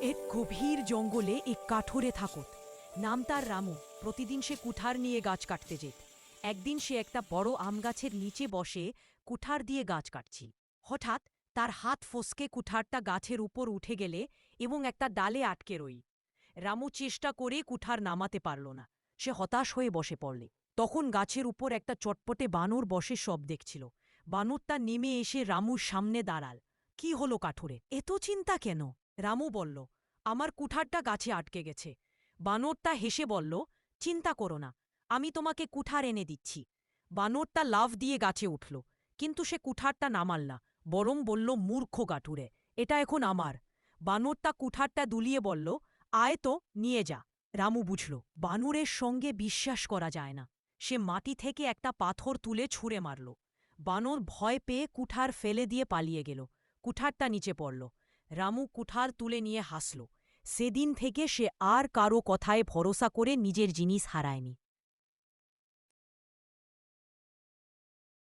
এক গভীর জঙ্গলে এক কাঠুরে থাকত। নাম তার রামু। প্রতিদিন সে কুঠার নিয়ে গাছ কাটতে যেত। একদিন সে একটা বড় আম গাছের নিচে বসে কুঠার দিয়ে গাছ কাটছিল। হঠাৎ তার হাত ফসকে কুঠারটা গাছের উপর উঠে গেলে এবং একটা ডালে আটকে রই। রামু চেষ্টা করে কুঠার নামাতে পারল না। সে হতাশ হয়ে বসে পড়লে তখন গাছের উপর একটা চটপটে বানর বসে সব দেখছিল। বানরটা নেমে এসে রামুর সামনে দাঁড়াল। কি হলো কাঠুরে, এত চিন্তা কেন? রামু বলল, আমার কুঠারটা গাছে আটকে গেছে। বানরটা হেসে বলল, চিন্তা করো না, আমি তোমাকে কুঠার এনে দিচ্ছি। বানরটা লাফ দিয়ে গাছে উঠল, কিন্তু সে কুঠারটা নামাল না, বরং বলল, মূর্খ কাঠুরে, এটা এখন আমার। বানরটা কুঠারটা দুলিয়ে বলল, আয় তো, নিয়ে যা। রামু বুঝল বানরের সঙ্গে বিশ্বাস করা যায় না। সে মাটি থেকে একটা পাথর তুলে ছুঁড়ে মারল। বানর ভয় পেয়ে কুঠার ফেলে দিয়ে পালিয়ে গেল। কুঠারটা নিচে পড়ল। রামু কুঠার তুলে নিয়ে হাসল। সেদিন থেকে সে আর কারো কথায় ভরসা করে নিজের জিনিস হারায়নি।